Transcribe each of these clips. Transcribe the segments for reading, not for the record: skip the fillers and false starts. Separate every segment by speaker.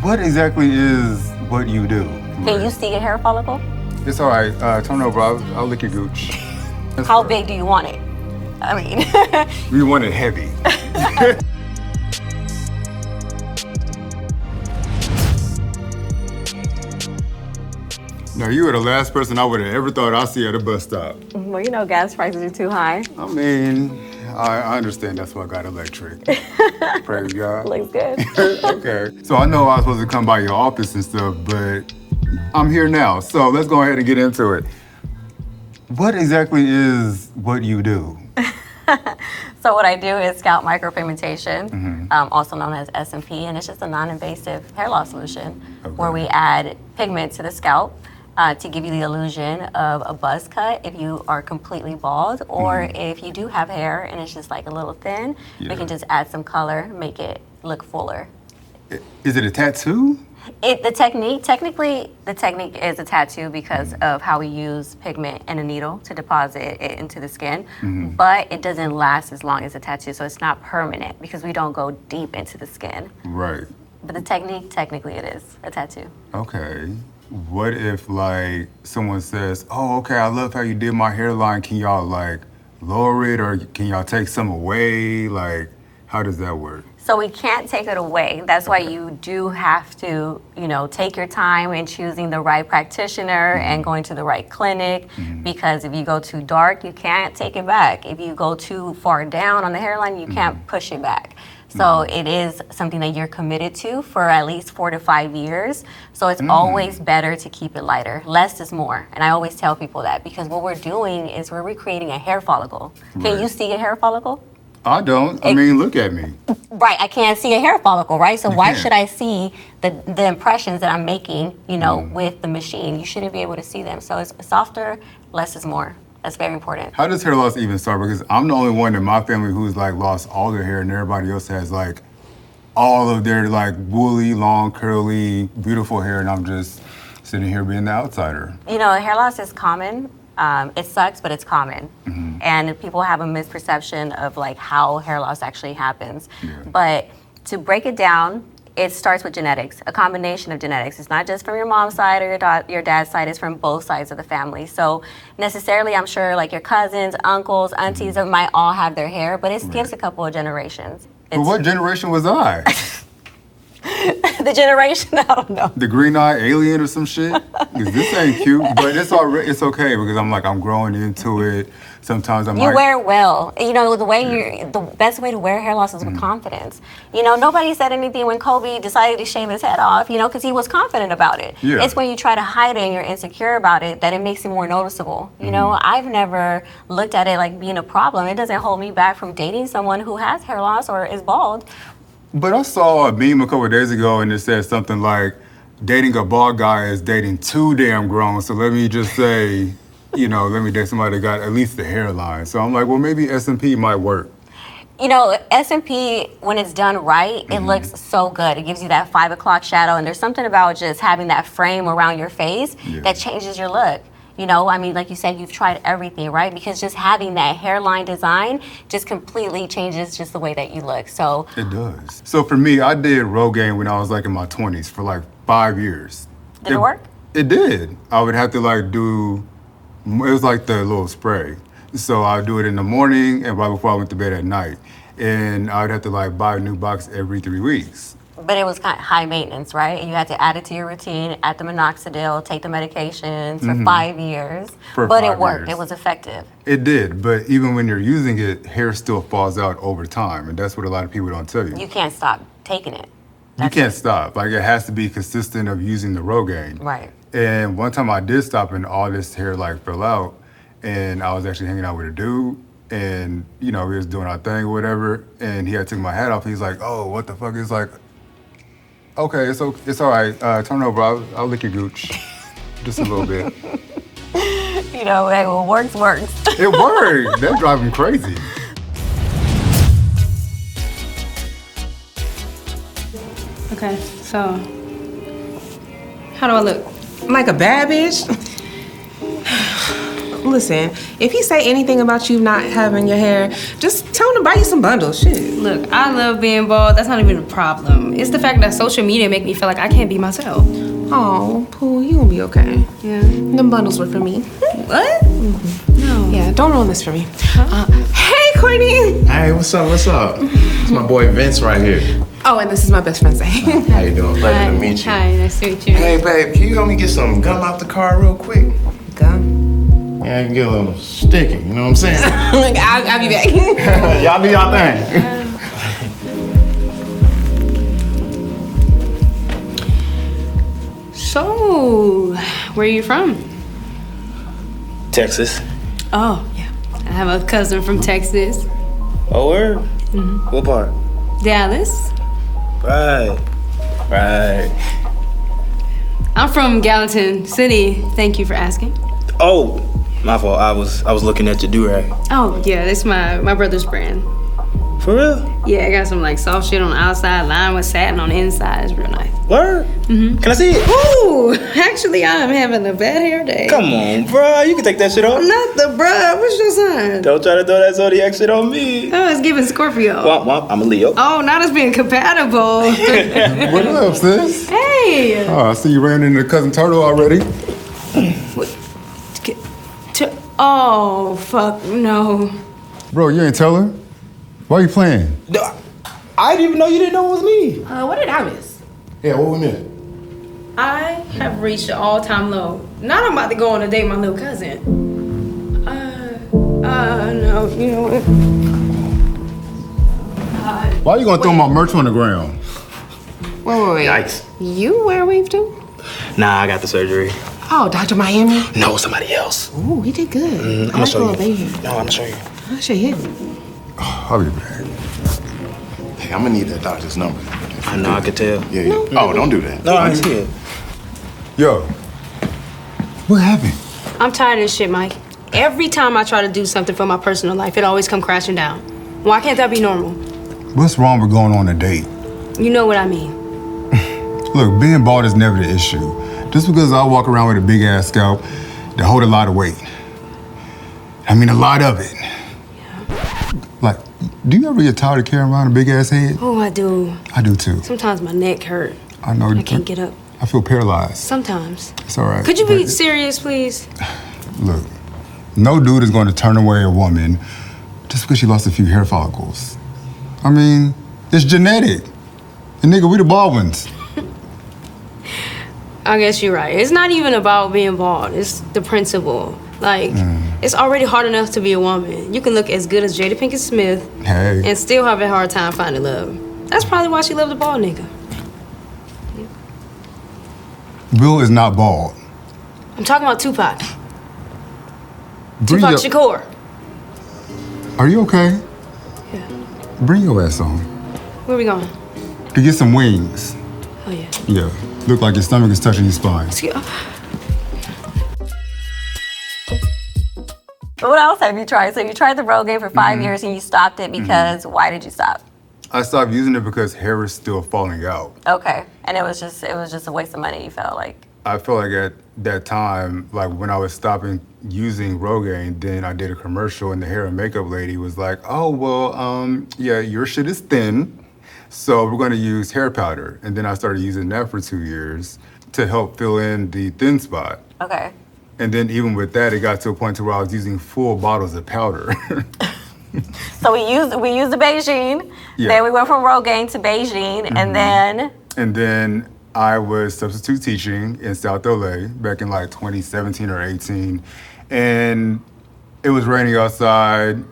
Speaker 1: What exactly is what you do?
Speaker 2: Can you see a hair follicle?
Speaker 1: It's all right. Turn over. I'll lick your gooch.
Speaker 2: How big do you want it? I mean,
Speaker 1: we want it heavy. Now, you were the last person I would have ever thought I'd see at a bus stop.
Speaker 2: well, you know, gas prices are too high.
Speaker 1: I mean, I understand that's why I got electric. Praise God.
Speaker 2: Looks good.
Speaker 1: Okay. So I know I was supposed to come by your office and stuff, but I'm here now. So let's go ahead and get into it. What exactly is what you do?
Speaker 2: So what I do is scalp micro-pigmentation, also known as SMP, and it's just a non-invasive hair loss solution where we add pigment to the scalp to give you the illusion of a buzz cut if you are completely bald, or if you do have hair and it's just like a little thin, we can just add some color, make it look fuller.
Speaker 1: Is it a tattoo?
Speaker 2: Technically, the technique is a tattoo because of how we use pigment and a needle to deposit it into the skin, but it doesn't last as long as a tattoo, so it's not permanent because we don't go deep into the skin.
Speaker 1: Right.
Speaker 2: But the technique, technically it is a tattoo.
Speaker 1: Okay. What if like someone says, oh, okay, I love how you did my hairline. Can y'all like lower it or can y'all take some away? Like, how does that work?
Speaker 2: So we can't take it away. That's why you do have to, you know, take your time in choosing the right practitioner and going to the right clinic, because if you go too dark, you can't take it back. If you go too far down on the hairline, you can't push it back. So it is something that you're committed to for at least 4 to 5 years. So it's always better to keep it lighter. Less is more. And I always tell people that because what we're doing is we're recreating a hair follicle. Can you see a hair follicle?
Speaker 1: I don't. I mean, look at me.
Speaker 2: Right, I can't see a hair follicle, right? So why should I see the impressions that I'm making, you know, with the machine? You shouldn't be able to see them. So it's softer, less is more. That's very important.
Speaker 1: How does hair loss even start? Because I'm the only one in my family who's like lost all their hair and everybody else has like all of their like woolly, long, curly, beautiful hair, and I'm just sitting here being the outsider.
Speaker 2: You know, hair loss is common. It sucks, but it's common. And people have a misperception of like how hair loss actually happens. But to break it down, it starts with genetics, a combination of genetics. It's not just from your mom's side or your dad's side, it's from both sides of the family. So necessarily, I'm sure like your cousins, uncles, aunties might all have their hair, but it skips a couple of generations.
Speaker 1: But what generation was I?
Speaker 2: The generation, I don't know.
Speaker 1: The green-eyed alien or some shit? 'Cause this ain't cute, but it's okay because I'm growing into it. Sometimes I'm
Speaker 2: You wear well. You know, the best way to wear hair loss is with confidence. You know, nobody said anything when Kobe decided to shave his head off, you know, because he was confident about it.
Speaker 1: Yeah.
Speaker 2: It's when you try to hide it and you're insecure about it that it makes it more noticeable. You know, I've never looked at it like being a problem. It doesn't hold me back from dating someone who has hair loss or is bald.
Speaker 1: But I saw a meme a couple of days ago and it said something like, dating a bald guy is dating too damn grown. So let me just say, you know, let me date somebody that got at least the hairline. So I'm like, well, maybe SMP might work.
Speaker 2: You know, SMP, when it's done right, it looks so good. It gives you that 5 o'clock shadow, and there's something about just having that frame around your face that changes your look. You know, I mean, like you said, you've tried everything, right? Because just having that hairline design just completely changes just the way that you look. So
Speaker 1: it does. So for me, I did Rogaine when I was like in my 20s for like 5 years.
Speaker 2: Did it work?
Speaker 1: It did. I would have to like do, it was like the little spray. So I would do it in the morning and right before I went to bed at night. And I would have to like buy a new box every 3 weeks.
Speaker 2: But it was kind of high maintenance, right? And you had to add it to your routine, add the minoxidil, take the medications for 5 years. But it worked. It was effective.
Speaker 1: It did. But even when you're using it, hair still falls out over time. And that's what a lot of people don't tell you.
Speaker 2: You can't stop taking it.
Speaker 1: You can't stop. Like, it has to be consistent of using the Rogaine.
Speaker 2: Right.
Speaker 1: And one time I did stop and all this hair like fell out. And I was actually hanging out with a dude. And, you know, we was doing our thing or whatever. And he had taken my hat off. He's like, oh, what the fuck? It's like, okay, it's all right. Turn over. I'll lick your gooch. Just a little bit.
Speaker 2: You know, hey, what works, works.
Speaker 1: It worked. That drive him crazy.
Speaker 3: Okay, so how do I look? I'm like a bad bitch?
Speaker 4: Listen, if he say anything about you not having your hair, just tell him to buy you some bundles. Shit.
Speaker 3: Look, I love being bald. That's not even a problem. It's the fact that social media make me feel like I can't be myself.
Speaker 4: Oh, Pooh, you gonna be okay.
Speaker 3: Yeah.
Speaker 4: Them bundles were for me.
Speaker 3: What? No.
Speaker 4: Yeah, don't ruin this for me. Hey, Courtney.
Speaker 5: Hey, what's up? What's up? It's my boy Vince right here.
Speaker 4: Oh, and this is my best friend, Zay.
Speaker 5: How you doing? Pleasure to meet you.
Speaker 3: Hi, nice to meet you.
Speaker 5: Hey, babe, can you help me get some gum out the car real quick?
Speaker 4: Gum.
Speaker 5: Yeah, I can get a little sticky, you know what I'm saying?
Speaker 4: I'll be back.
Speaker 5: Y'all do y'all thing.
Speaker 3: So, where are you from?
Speaker 6: Texas.
Speaker 3: Oh, yeah. I have a cousin from Texas.
Speaker 6: Oh, word? What part?
Speaker 3: Dallas.
Speaker 6: Right.
Speaker 3: I'm from Gallatin City. Thank you for asking.
Speaker 6: Oh, my fault. I was looking at your do-rag.
Speaker 3: Oh, yeah, that's my brother's brand.
Speaker 6: For real?
Speaker 3: Yeah, I got some like soft shit on the outside, lined with satin on the inside. It's real nice.
Speaker 6: Word? Can I see it?
Speaker 3: Ooh, actually, I'm having a bad hair day.
Speaker 6: Come on, bro. You can take that shit off.
Speaker 3: Not the bruh. What's your sign?
Speaker 6: Don't try to throw that zodiac shit on me.
Speaker 3: Oh, it's giving Scorpio.
Speaker 6: Well, I'm a Leo.
Speaker 3: Oh, not us being compatible.
Speaker 1: What up, sis?
Speaker 3: Hey.
Speaker 1: Oh, I see you ran into Cousin Turtle already.
Speaker 3: Oh, fuck, no.
Speaker 1: Bro, you ain't tell her? Why you playing?
Speaker 6: I didn't even know you didn't know it was me.
Speaker 4: What did I miss?
Speaker 5: Yeah, what we missed?
Speaker 3: I have reached an all-time low. Now I'm about to go on a date with my little cousin. No, you know what?
Speaker 1: Why you gonna throw my merch on the ground?
Speaker 4: Wait.
Speaker 6: Yikes.
Speaker 4: You wear a weave too?
Speaker 6: Nah, I got the surgery.
Speaker 4: Oh, Dr. Miami?
Speaker 6: No, somebody else.
Speaker 4: Ooh, he did good.
Speaker 6: I'm gonna show you.
Speaker 4: Baby.
Speaker 6: No, I'm gonna show you.
Speaker 4: I should hit.
Speaker 1: I'll be back.
Speaker 5: Hey, I'm gonna need that doctor's number.
Speaker 6: I know, I could tell.
Speaker 5: Yeah. Oh, don't do that.
Speaker 6: No, I see it.
Speaker 1: Yo, what happened?
Speaker 3: I'm tired of this shit, Mike. Every time I try to do something for my personal life, it always come crashing down. Why can't that be normal?
Speaker 1: What's wrong with going on a date?
Speaker 3: You know what I mean.
Speaker 1: Look, being bald is never the issue. Just because I walk around with a big ass scalp that hold a lot of weight. I mean, a lot of it. Like, do you ever get tired of carrying around a big ass head?
Speaker 3: Oh, I do.
Speaker 1: I do too.
Speaker 3: Sometimes my neck hurt.
Speaker 1: I know.
Speaker 3: I can't get up.
Speaker 1: I feel paralyzed.
Speaker 3: Sometimes.
Speaker 1: It's all right.
Speaker 3: Could you be
Speaker 1: But-
Speaker 3: serious, please?
Speaker 1: Look, no dude is going to turn away a woman just because she lost a few hair follicles. I mean, it's genetic. And nigga, we the bald ones.
Speaker 3: I guess you're right. It's not even about being bald. It's the principle. Like, it's already hard enough to be a woman. You can look as good as Jada Pinkett Smith
Speaker 1: Hey.
Speaker 3: and still have a hard time finding love. That's probably why she loved a bald nigga.
Speaker 1: Bill is not bald.
Speaker 3: I'm talking about Tupac.
Speaker 1: Bring
Speaker 3: Tupac
Speaker 1: your-
Speaker 3: Shakur.
Speaker 1: Are you okay?
Speaker 3: Yeah.
Speaker 1: Bring your ass on.
Speaker 3: Where we going?
Speaker 1: To get some wings.
Speaker 3: Oh, yeah.
Speaker 1: Yeah. Look like your stomach is touching your spine.
Speaker 2: What else have you tried? So you tried the Rogaine for 5 years and you stopped it because why did you stop?
Speaker 1: I stopped using it because hair is still falling out.
Speaker 2: Okay, and it was just a waste of money. You felt like.
Speaker 1: I felt like at that time, like when I was stopping using Rogaine, then I did a commercial and the hair and makeup lady was like, oh, well, yeah, your shit is thin, so we're gonna use hair powder. And then I started using that for 2 years to help fill in the thin spot.
Speaker 2: Okay.
Speaker 1: And then even with that, it got to a point to where I was using full bottles of powder.
Speaker 2: So we used the Beijing,
Speaker 1: Yeah.
Speaker 2: then we went from Rogaine to Beijing, and then
Speaker 1: And then I was substitute teaching in South LA back in like 2017 or 18. And it was raining outside.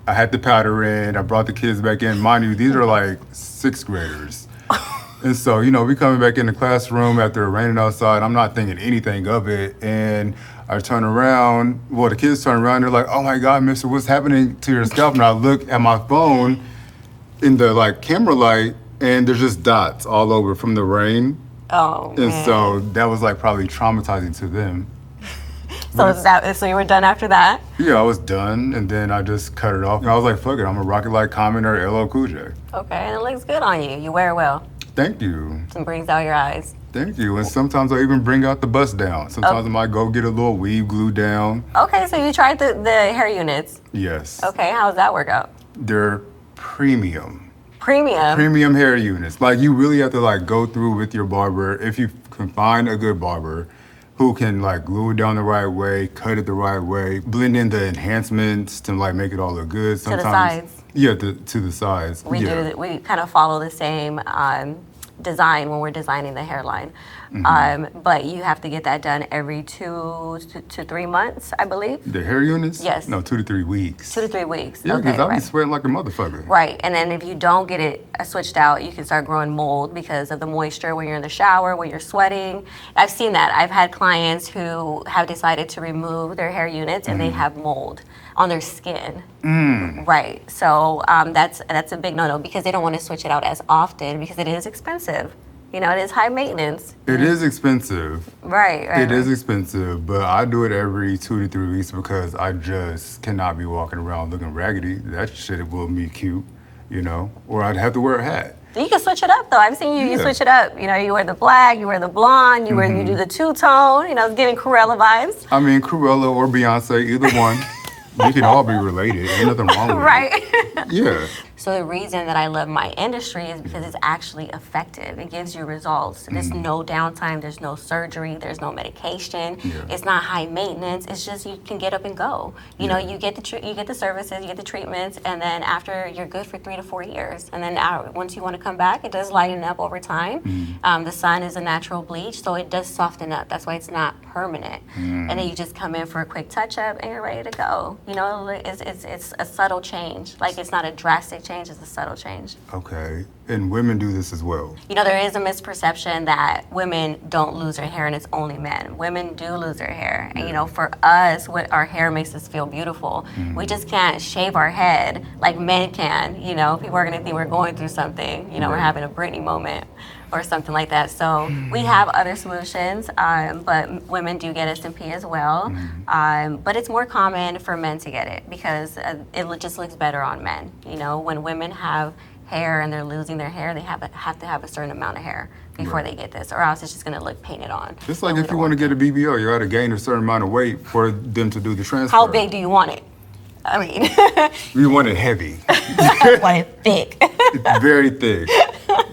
Speaker 1: I had the powder in. I brought the kids back in. Mind you, these are like 6th graders. And so, you know, we coming back in the classroom after it raining outside. I'm not thinking anything of it. And I turn around, well, the kids turn around. They're like, oh my God, mister, what's happening to your scalp? And I look at my phone in the like camera light, and there's just dots all over from the rain.
Speaker 2: oh,
Speaker 1: And
Speaker 2: man.
Speaker 1: so that was like probably traumatizing to them.
Speaker 2: So you were done after that?
Speaker 1: Yeah, I was done, and then I just cut it off. And I was like, fuck it, I'm a Rocket Like Common or LL Cool J.
Speaker 2: Okay, and it looks good on you. You wear it well.
Speaker 1: Thank you.
Speaker 2: and brings out your eyes.
Speaker 1: Thank you. And sometimes I even bring out the bust down. Sometimes I might go get a little weave glue down.
Speaker 2: Okay, so you tried the hair units.
Speaker 1: Yes.
Speaker 2: Okay, how does that work out?
Speaker 1: They're premium.
Speaker 2: Premium.
Speaker 1: Hair units. Like you really have to like go through with your barber, if you can find a good barber who can like glue it down the right way, cut it the right way, blend in the enhancements to like make it all look good.
Speaker 2: To the sides.
Speaker 1: Yeah, to the sides.
Speaker 2: We
Speaker 1: yeah.
Speaker 2: we kind of follow the same design when we're designing the hairline. But you have to get that done every 2 to 3 months, I believe.
Speaker 1: The hair units?
Speaker 2: Yes.
Speaker 1: No, 2 to 3 weeks.
Speaker 2: 2 to 3 weeks.
Speaker 1: Yeah, because
Speaker 2: okay,
Speaker 1: I be
Speaker 2: right.
Speaker 1: sweating like a motherfucker.
Speaker 2: Right, and then if you don't get it switched out, you can start growing mold because of the moisture when you're in the shower, when you're sweating. I've seen that. I've had clients who have decided to remove their hair units and they have mold on their skin. Right, so that's a big no-no because they don't want to switch it out as often because it is expensive. You know, it is high maintenance.
Speaker 1: It is expensive.
Speaker 2: Right.
Speaker 1: It is expensive, but I do it every 2 to 3 weeks because I just cannot be walking around looking raggedy. That shit will be cute, you know, or I'd have to wear a hat.
Speaker 2: You can switch it up though. I've seen you
Speaker 1: Yeah.
Speaker 2: switch it up. You know, you wear the black, you wear the blonde, you wear you do the two-tone. You know, it's giving Cruella vibes.
Speaker 1: I mean, Cruella or Beyonce, either one. We can all be related. Ain't nothing wrong with
Speaker 2: Right.
Speaker 1: it. Yeah.
Speaker 2: So the reason that I love my industry is because it's actually effective. It gives you results. There's no downtime. There's no surgery. There's no medication.
Speaker 1: Yeah.
Speaker 2: It's not high maintenance. It's just you can get up and go. You know, you get the services, you get the treatments, and then after you're good for 3 to 4 years. And then once you want to come back, it does lighten up over time. The sun is a natural bleach, so it does soften up. That's why it's not permanent. And then you just come in for a quick touch up, and you're ready to go. You know, it's a subtle change. Like it's not a drastic change, it's a subtle change.
Speaker 1: Okay. And women do this as well.
Speaker 2: You know, there is a misperception that women don't lose their hair and it's only men. Women do lose their hair. And, you know, for us, what our hair makes us feel beautiful. We just can't shave our head like men can. You know, people are going to think we're going through something. You know, we're having a Britney moment or something like that. So we have other solutions, but women do get SMP as well. But it's more common for men to get it because it just looks better on men. You know, when women have hair and they're losing their hair, they have to have a certain amount of hair before they get this, or else it's just going to look painted on.
Speaker 1: Just like if you want to get a BBL, you got to gain a certain amount of weight for them to do the transfer.
Speaker 2: How big do you want it? I mean,
Speaker 1: You want it heavy.
Speaker 2: I want it thick.
Speaker 1: It's very thick.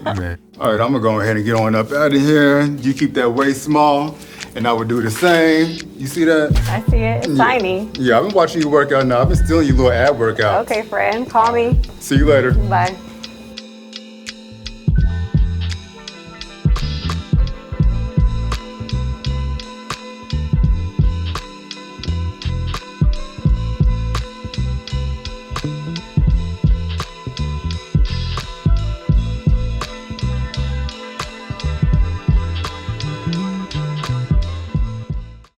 Speaker 1: Man. All right, I'm going to go ahead and get on up out of here. You keep that waist small, and I would do the same. You see that?
Speaker 2: I see it. It's tiny.
Speaker 1: Yeah, I've been watching you work out now. I've been stealing your little ab workout.
Speaker 2: Okay, friend, call me.
Speaker 1: See you later.
Speaker 2: Bye.